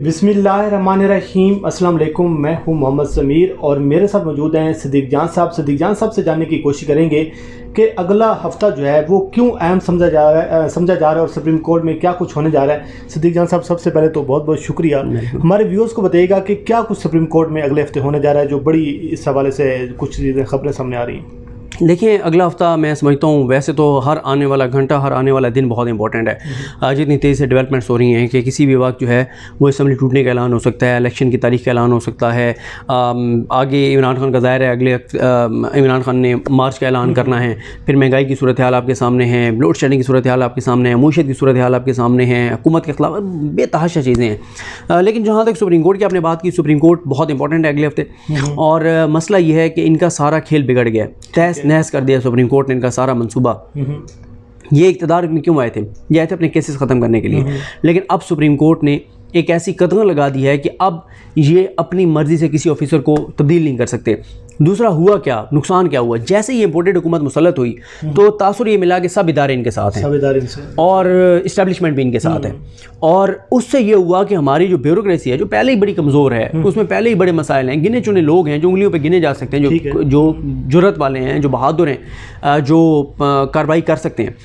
बिस्मिल्लाहिर्रहमानिर्रहीम। अस्सलाम वालेकुम। मैं हूं मोहम्मद समीर और मेरे साथ मौजूद हैं सिद्दीक जान साहब। सिद्दीक जान साहब से जानने की कोशिश करेंगे कि अगला हफ्ता जो है वो क्यों अहम समझा जा रहा है और सुप्रीम कोर्ट में क्या कुछ होने जा रहा है। सिद्दीक जान साहब, सबसे पहले तो बहुत बहुत शुक्रिया। हमारे व्यूअर्स को बताइएगा कि क्या कुछ सुप्रीम कोर्ट में अगले हफ्ते होने जा रहा है, जो बड़ी इस हवाले से कुछ चीज़ें खबरें सामने आ रही हैं। देखिए, अगला हफ़्ता मैं समझता हूँ, वैसे तो हर आने वाला घंटा, हर आने वाला दिन बहुत इंपॉर्टेंट है। जितनी तेज़ी से डेवलपमेंट्स हो रही हैं कि किसी भी वक्त जो है वो असम्बली टूटने का ऐलान हो सकता है, इलेक्शन की तारीख का ऐलान हो सकता है। आगे इमरान खान का ज़ाहिर है, अगले इमरान खान ने मार्च का ऐलान करना है। फिर महंगाई की सूरत हाल आपके सामने है, लोड शेडिंग की सूरत हाल आपके सामने है, मईशत की सूरत हाल आपके सामने है, हुकूमत के खिलाफ बेतहाशा चीज़ें हैं। लेकिन जहाँ तक सुप्रीम कोर्ट की आपने बात की, सुप्रीम कोर्ट बहुत इंपॉर्टेंट है अगले हफ्ते। और मसला ये है कि इनका सारा खेल बिगड़ गया, तहस नहस कर दिया सुप्रीम कोर्ट ने इनका सारा मंसूबा। ये इक़्तिदार में क्यों आए थे? ये आए थे अपने केसेस ख़त्म करने के लिए। लेकिन अब सुप्रीम कोर्ट ने एक ऐसी कदम लगा दी है कि अब ये अपनी मर्ज़ी से किसी ऑफिसर को तब्दील नहीं कर सकते। दूसरा हुआ क्या, नुकसान क्या हुआ? जैसे ही इम्पोर्टेड हुकूमत मुसल्लत हुई तो तासुर ये मिला कि सब इदारे इनके साथ हैं, सब इदारे और इस्टेब्लिशमेंट भी इनके साथ है। और उससे ये हुआ कि हमारी जो ब्यूरोक्रेसी है, जो पहले ही बड़ी कमज़ोर है, उसमें पहले ही बड़े मसाइल हैं। गिने चुने लोग हैं जो उंगलियों पर गिने जा सकते हैं, जो जुर्रत वाले हैं, जो बहादुर हैं, जो कार्रवाई कर सकते हैं,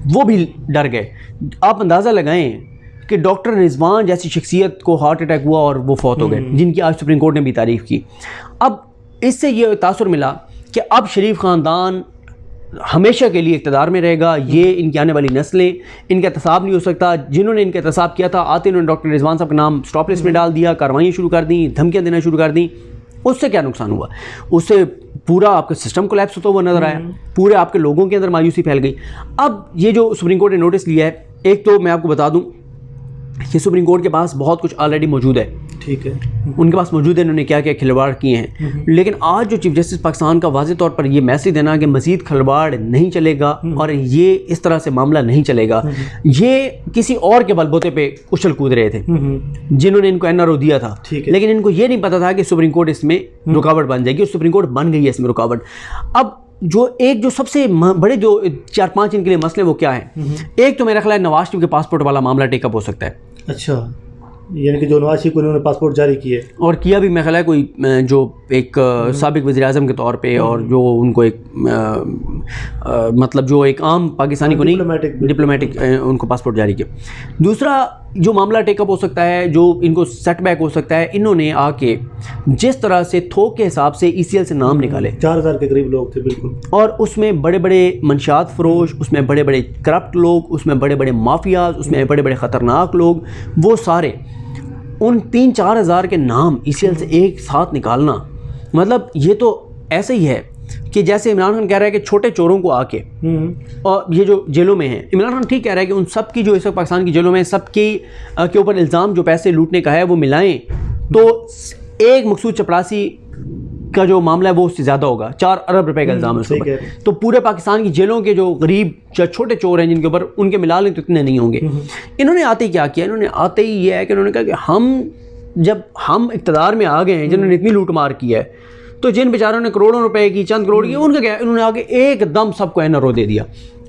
वो भी डर गए। आप अंदाज़ा लगाएं कि डॉक्टर रिजवान जैसी शख्सियत को हार्ट अटैक हुआ और वो फौत हो गए, जिनकी आज सुप्रीम कोर्ट ने भी तारीफ़ की। अब इससे ये तासुर मिला कि अब शरीफ ख़ानदान हमेशा के लिए इक़्तिदार में रहेगा। ये इनकी आने वाली नस्लें, इनका एहतसाब नहीं हो सकता। जिन्होंने इनका एहतसाब किया था, आते उन्होंने डॉक्टर रिजवान साहब का नाम स्टॉप लिस्ट में डाल दिया, कार्रवाइयाँ शुरू कर दी, धमकियाँ देना शुरू कर दी। उससे क्या नुकसान हुआ? उससे पूरा आपका सिस्टम कोलैप्स होता हुआ नज़र आया, पूरे आपके लोगों के अंदर मायूसी फैल गई। अब ये जो सुप्रीम कोर्ट ने नोटिस लिया है, एक तो मैं आपको बता दूँ कि सुप्रीम कोर्ट के पास बहुत कुछ ऑलरेडी मौजूद है, ठीक है, उनके पास मौजूद है, इन्होंने क्या क्या खिलवाड़ किए हैं। लेकिन आज जो चीफ जस्टिस पाकिस्तान का वाज़ेह तौर पर ये मैसेज देना कि मज़ीद खिलवाड़ नहीं चलेगा और ये इस तरह से मामला नहीं चलेगा। ये किसी और के बलबूते पे उछल कूद रहे थे जिन्होंने इनको NRO दिया था, लेकिन इनको ये नहीं पता था कि सुप्रीम कोर्ट इसमें रुकावट बन जाएगी। और सुप्रीम कोर्ट बन गई है इसमें रुकावट। अब जो सबसे बड़े जो 4-5 इनके लिए मसले वो क्या हैं? एक तो मेरा ख्याल है नवाज शरीफ के पासपोर्ट वाला मामला टेकअप हो सकता है। अच्छा, यानी कि जो नवाज शरीफ को उन्होंने पासपोर्ट जारी किए और किया भी, मेरा ख्याल है कोई जो एक साबिक वज़ीर आज़म के तौर पे, और जो उनको एक मतलब जो एक आम पाकिस्तानी को नहीं, डिप्लोमेटिक उनको पासपोर्ट जारी किया। दूसरा जो मामला टेकअप हो सकता है, जो इनको सेटबैक हो सकता है, इन्होंने आके जिस तरह से थोक के हिसाब से ECL से नाम निकाले, 4000 के करीब लोग थे बिल्कुल, और उसमें बड़े बड़े मंशात फरोश, उसमें बड़े बड़े करप्ट लोग, उसमें बड़े बड़े माफियाज, उसमें बड़े बड़े ख़तरनाक लोग, वो सारे उन 3-4 हज़ार के नाम ECL से एक साथ निकालना, मतलब ये तो ऐसे ही है कि जैसे इमरान खान कह रहा है कि छोटे चोरों को आके, और ये जो जेलों में हैं, इमरान खान ठीक कह रहा है कि उन सब की जो इस वक्त पाकिस्तान की जेलों में सबकी के ऊपर इल्ज़ाम जो पैसे लूटने का है वो मिलाएं तो एक मकसूद चपरासी का जो मामला है वो उससे ज़्यादा होगा। 4 अरब रुपए का इल्ज़ाम है उसके ऊपर। तो पूरे पाकिस्तान की जेलों के जो गरीब छोटे चोर हैं जिनके ऊपर, उनके मिला लें तो इतने नहीं होंगे। इन्होंने आते ही क्या किया? इन्होंने आते ही ये है कि उन्होंने कहा कि जब हम इक़्तिदार में आ गए हैं, जिन्होंने इतनी लूट मार की है, तो जिन बेचारों ने करोड़ों रुपए की, चंद करोड़ की, उनका क्या, इन्होंने आगे एकदम सबको NRO दे दिया।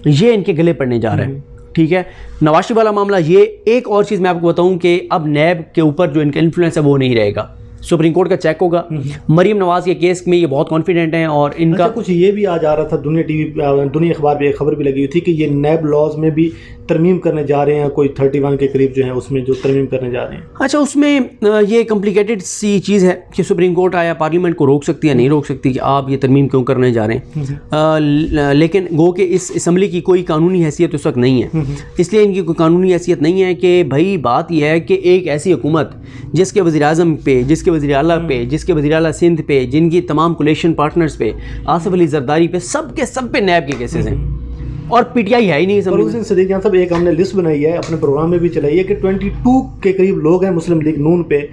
ये इनके गले पड़ने जा रहा है। ठीक है, नवाज शरीफ वाला मामला ये। एक और चीज़ मैं आपको बताऊं कि अब नैब के ऊपर जो इनका इन्फ्लुएंस है वो नहीं रहेगा, सुप्रीम कोर्ट का चेक होगा। मरीम नवाज के केस में ये बहुत कॉन्फिडेंट हैं। और इनका कुछ ये भी आ जा रहा था, दुनिया अखबार में एक खबर भी लगी हुई थी कि ये नैब लॉज में भी तरमीम करने जा रहे हैं, कोई 31 के करीब जो है उसमें जो तरमीम करने जा रहे हैं। अच्छा, उसमें ये कॉम्प्लिकेटेड सी चीज़ है कि सुप्रीम कोर्ट आया पार्लियामेंट को रोक सकती है, नहीं रोक सकती कि आप ये तरमीम क्यों करने जा रहे हैं। लेकिन गो के इस असम्बली की कोई कानूनी हैसियत उस वक्त नहीं है, इसलिए इनकी कोई कानूनी हैसियत नहीं है कि भाई बात यह है कि एक ऐसी हुकूमत जिसके वज़ीर आज़म पे, जिसके वज़ीर आला पे, जिसके वज़ीर आला सिंध पे, जिनकी तमाम कोलेशन पार्टनर्स पे, आसिफ अली जरदारी पे, सब पे नैब के केसेस हैं और PTI है ही नहीं। सिद्दीक जान साहब, एक हमने लिस्ट बनाई है, अपने प्रोग्राम में भी चलाई है कि 22 के करीब लोग हैं मुस्लिम लीग नून पे,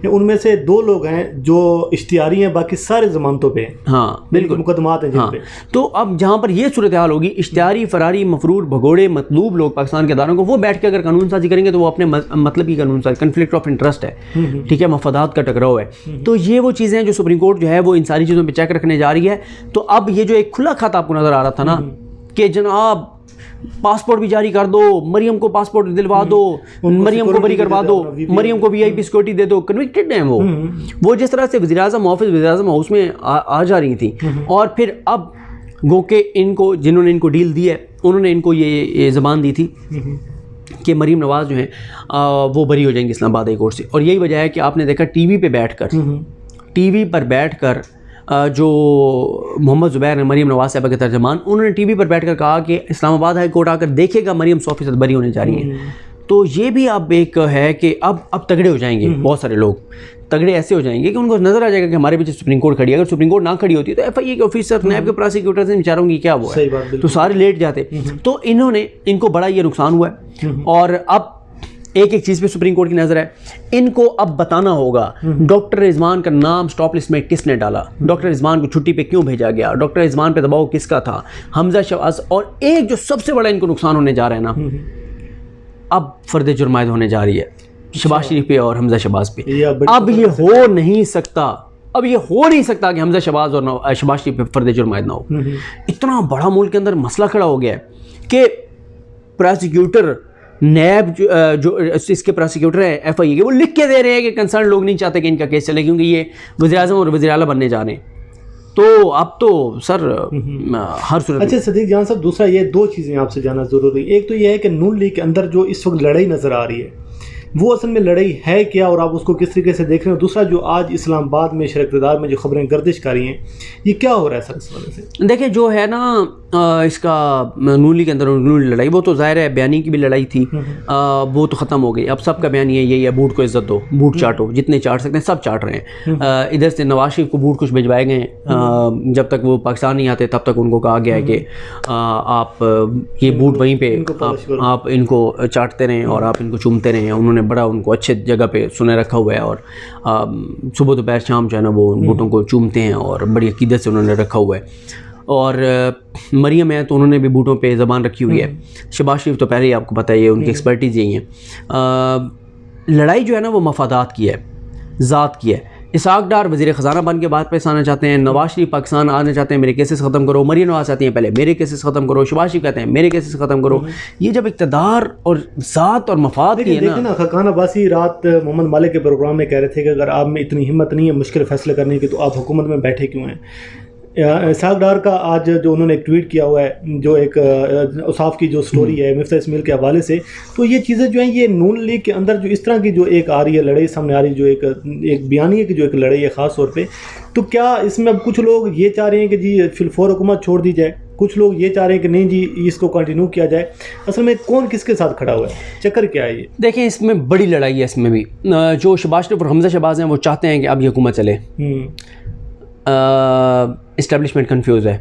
उनमें से 2 लोग हैं जो इश्तिहारी हैं, बाकी सारे जमानतों पे। हाँ बिल्कुल, मुकदमात हैं जिन पे। तो अब जहाँ पर ये सूरत हाल होगी, इश्तिहारी, फरारी, मफरूर, भगोड़े, मतलूब लोग पाकिस्तान के अदारों को, वो बैठ के अगर कानून साजी करेंगे तो वो अपने मतलब की कानून साजी, कन्फ्लिक्ट ऑफ इंटरेस्ट है, ठीक है, मफादात का टकराव है। तो ये वो चीज़ें हैं जो सुप्रीम कोर्ट जो है वो इन सारी चीज़ों पर चेक रखने जा रही है। तो अब ये जो एक खुला खाता आपको नज़र आ रहा था ना कि जनाब पासपोर्ट भी जारी कर दो, मरियम को पासपोर्ट दिलवा दो, मरियम को बरी करवा दो, मरियम को VIP सिक्योरिटी दे दो। कन्विक्टेड हैं वो जिस तरह से वज़ीर-ए-आज़म ऑफिस वज़ीर-ए-आज़म हाउस में आ जा रही थी। और फिर अब गो के इनको जिन्होंने इनको डील दी है उन्होंने इनको ये ज़बान दी थी कि मरीम नवाज़ जो हैं वो बरी हो जाएंगे इस्लामाबाद हाई कोर्ट से। और यही वजह है कि आपने देखा टीवी पर बैठकर जो मोहम्मद ज़ुबैर हैं मरीम नवाज़ साहबा के तर्जमान, उन्होंने टीवी पर बैठकर कहा कि इस्लामाबाद हाई कोर्ट आकर देखेगा मरीम 100% बरी होने जा रही हैं। तो ये भी अब एक है कि अब तगड़े हो जाएंगे, बहुत सारे लोग तगड़े ऐसे हो जाएंगे कि उनको नजर आ जाएगा कि हमारे पीछे सुप्रीम कोर्ट खड़ी है। अगर सुप्रीम कोर्ट ना खड़ी होती तो FIA के ऑफिसर, नैब के प्रोसिक्यूटर से बेचारों की क्या हुआ है, तो सारे लेट जाते। तो इनको बड़ा ये नुकसान हुआ है। और अब एक चीज़ पे सुप्रीम कोर्ट की नज़र है, इनको अब बताना होगा डॉक्टर रिजवान का नाम स्टॉप लिस्ट में किसने डाला, डॉक्टर रिजवान को छुट्टी पे क्यों भेजा गया, डॉक्टर रिजवान पे दबाव किसका था, हमजा शहबाज। और एक जो सबसे बड़ा इनको नुकसान होने जा रहा है ना, अब फर्द जुर्म आयद होने जा रही है शहबाज शरीफ पे और हमजा शहबाज पे। अब ये हो नहीं सकता कि हमजा शहबाज और शहबाज शरीफ पे फर्द जुर्म आयद ना हो। इतना बड़ा मुल्क के अंदर मसला खड़ा हो गया है कि प्रोसिक्यूटर नैब जो इसके प्रोसिक्यूटर है FIA के, वो लिख के दे रहे हैं कि कंसर्न लोग नहीं चाहते कि इनका केस चले क्योंकि ये वज़ीर-ए-आज़म और वज़ीर-ए-आला बनने जा रहे हैं। तो अब तो सर हर सूरत। अच्छा सदीक जान साहब, दूसरा ये 2 चीज़ें आपसे जानना ज़रूरी है। एक तो ये है कि नून लीग के अंदर जो इस वक्त लड़ाई नज़र आ रही है वो असल में लड़ाई है क्या और आप उसको किस तरीके से देख रहे हो। दूसरा जो आज इस्लामाबाद में शरकतदार में जो खबरें गर्दिश कर रही हैं, ये क्या हो रहा है सर इस वजह से? देखिए जो है ना इसका नून लीग के अंदर नून लड़ाई, वो तो ज़ाहिर है बयानी की भी लड़ाई थी, वो तो ख़त्म हो गई। अब सबका बयान यही है बूट को इज़्ज़त दो, बूट चाटो, जितने चाट सकते हैं सब चाट रहे हैं। इधर से नवाज शरीफ को बूट कुछ भिजवाए गए हैं, जब तक वो पाकिस्तान नहीं आते तब तक उनको कहा गया है कि आप ये बूट वहीं पे आप इनको चाटते रहें और आप इनको चूमते रहें। उन्होंने बड़ा उनको अच्छे जगह पे सुने रखा हुआ है और सुबह दोपहर शाम जो है ना वो बूटों को चूमते हैं और बड़ी अकीदत से उन्होंने रखा हुआ है। और मरियम है तो उन्होंने भी बूटों पे ज़बान रखी हुई है। शहबाज शरीफ तो पहले ही आपको पता है उनकी एक्सपर्टीज़ यही है। लड़ाई जो है ना वो मफादात की है, ज़ात की है। इसहाक डार वज़ीर ख़जाना बन के बाद पैसा आना चाहते हैं, नवाज शरीफ पाकिस्तान आना चाहते हैं मेरे केसेस ख़त्म करो, मरियम नवाज चाहती हैं पहले मेरे केसेस ख़त्म करो, शहबाज शरीफ कहते हैं मेरे केसेस ख़त्म करो। ये जब इक़्तिदार और ज़ात और मफाद की है ना। खान अब्बासी रात मोहम्मद मालिक के प्रोग्राम में कह रहे थे कि अगर आप में इतनी हिम्मत नहीं है मुश्किल फ़ैसले करने की तो आप हुकूमत में बैठे क्यों हैं। इसहाक डार का आज जो उन्होंने एक ट्वीट किया हुआ है, जो एक औसाफ की जो स्टोरी है मिफ्ता इस्माइल के हवाले से, तो ये चीज़ें जो हैं ये नून लीग के अंदर जो इस तरह की जो एक आ रही है लड़ाई सामने आ रही है, जो एक बयानी है कि जो एक लड़ाई है ख़ास तौर पे, तो क्या इसमें अब कुछ लोग ये चाह रहे हैं कि जी फिलफौर हुकूमत छोड़ दी जाए, कुछ लोग ये चाह रहे हैं कि नहीं जी इसको कंटिन्यू किया जाए। असल में कौन किसके साथ खड़ा हुआ है, चक्कर क्या है ये? देखें इसमें बड़ी लड़ाई है। इसमें भी जो शहबाज शरीफ और हमजा शहबाज हैं वो चाहते हैं कि अब ये हुकूमत चले, इस्टेब्लिशमेंट कंफ्यूज है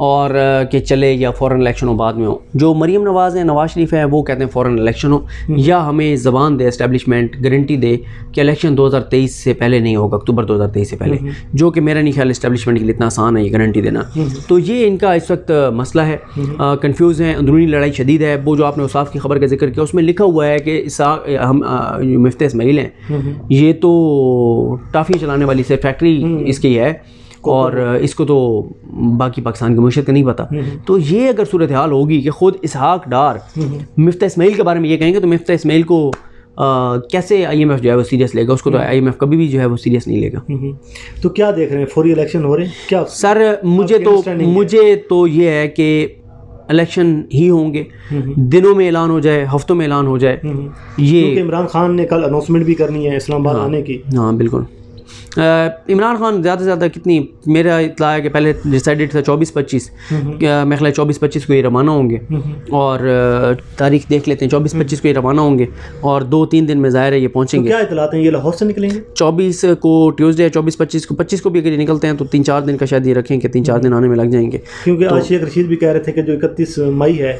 और कि चले या फ़ौरन इलेक्शन हो बाद में हो। जो मरीम नवाज़ हैं नवाज शरीफ हैं वो कहते हैं फ़ौरन इलेक्शन हो या हमें ज़बान दे इस्टेब्लिशमेंट गारंटी दे कि इलेक्शन 2023 से पहले नहीं होगा, अक्टूबर 2023 से पहले, जो कि मेरा नहीं ख्याल इस्टेब्लिशमेंट के लिए इतना आसान है ये गारंटी देना। तो ये इनका इस वक्त मसला है, कन्फ्यूज़ है, अंदरूनी लड़ाई शदीद है। वो जो आपने औसाफ की खबर का जिक्र किया उसमें लिखा हुआ है कि हम मिफ्ता इस्माइल हैं ये तो टाफ़ी चलाने वाली से फैक्ट्री इसकी है और इसको तो बाकी पाकिस्तान की मुशीयत का नहीं पता। तो ये अगर सूरत हाल होगी कि ख़ुद इसहाक डार मिफ्ता इस्माइल के बारे में ये कहेंगे तो मिफ्ता इस्माइल को कैसे IMF जो है वो सीरियस लेगा, उसको तो IMF कभी भी जो है वो सीरियस नहीं लेगा। तो क्या देख रहे हैं, फौरी इलेक्शन हो रहे हैं क्या? सर मुझे तो ये है कि इलेक्शन ही होंगे, दिनों में ऐलान हो जाए, हफ्तों में ऐलान हो जाए। ये इमरान खान ने कल अनाउंसमें भी करनी है इस्लामाबाद आने की। हाँ बिल्कुल। इमरान खान ज़्यादा से ज़्यादा कितनी, मेरा इत्तला है कि पहले डिसाइडेड था 24-25, मेरे ख्याल 24-25 को ये रवाना होंगे और तारीख देख लेते हैं, 24-25 को ये रवाना होंगे और 2-3 दिन में ज़ाहिर है ये पहुँचेंगे। तो क्या इत्तलात हैं, ये लाहौर से निकलेंगे 24 को ट्यूसडे, 24-25 को, 25 को भी अगर निकलते हैं तो 3-4 दिन का शायद ये रखें कि 3-4 दिन आने में लग जाएंगे। क्योंकि आज शेख रशीद भी कह रहे थे कि जो 31 मई है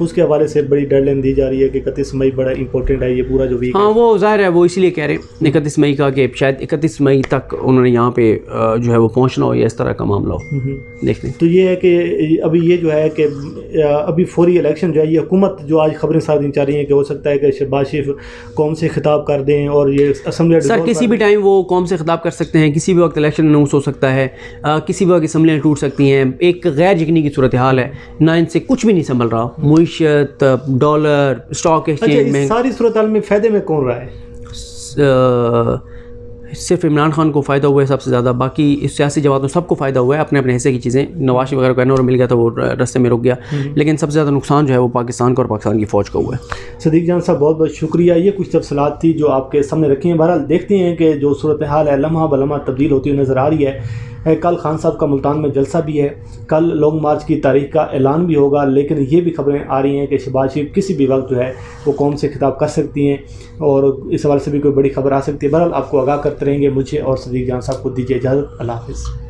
उसके हवाले से बड़ी डेडलाइन दी जा रही है कि 31 मई बड़ा इंपॉर्टेंट है ये पूरा जो वीक। हाँ वो ज़ाहिर है वो इसीलिए कह रहे हैं 31 मई का कि शायद 31 मई मई तक उन्होंने यहाँ पे जो है वो पहुँचना हो या इस तरह का मामला हो। देखते हैं। तो ये है कि अभी ये जो है कि अभी फौरी इलेक्शन जो है, ये हुकूमत जो आज खबरें साथ दिन चाह रही हैं कि हो सकता है कि शहबाज शरीफ कौम से खिताब कर दें और ये असम्बली सर किसी भी टाइम वो कौम से खिताब कर सकते हैं, किसी भी वक्त इलेक्शन अनाउंस हो सकता है, किसी भी वक्त असम्बलियाँ टूट सकती हैं। एक गैर यकीनी की सूरत हाल है ना, इनसे कुछ भी नहीं संभल रहा। मुईशत, डॉलर, स्टॉक एक्सचेंज में सारी सूरत हाल में फ़ायदे में कौन रहा है? सिर्फ इमरान खान को फ़ायदा हुआ है सबसे ज़्यादा, बाकी इस सियासी जमातों सबको फ़ायदा हुआ है अपने अपने हिस्से की चीज़ें। नवाज शरीफ वगैरह को एनओआर मिल गया था, वो रास्ते में रुक गया, लेकिन सबसे ज़्यादा नुकसान जो है वो पाकिस्तान का और पाकिस्तान की फ़ौज का हुआ है। सदीक जान साहब बहुत बहुत शुक्रिया, ये कुछ तफसीलात थी जो आपके सामने रखी हैं। बहरहाल देखते हैं कि जो सूरत हाल है लम्हा ब लम्हा तब्दील होती हुई नज़र आ रही है। कल खान साहब का मुल्तान में जलसा भी है, कल लॉन्ग मार्च की तारीख का ऐलान भी होगा, लेकिन ये भी खबरें आ रही हैं कि शहबाज शरीफ किसी भी वक्त जो है वो कौम से खिताब कर सकती हैं और इस हवाले से भी कोई बड़ी खबर आ सकती है। बहरहाल आपको आगाह करते रहेंगे। मुझे और सदीक जान साहब को दीजिए इजाज़त। अल्लाह हाफ़िज़।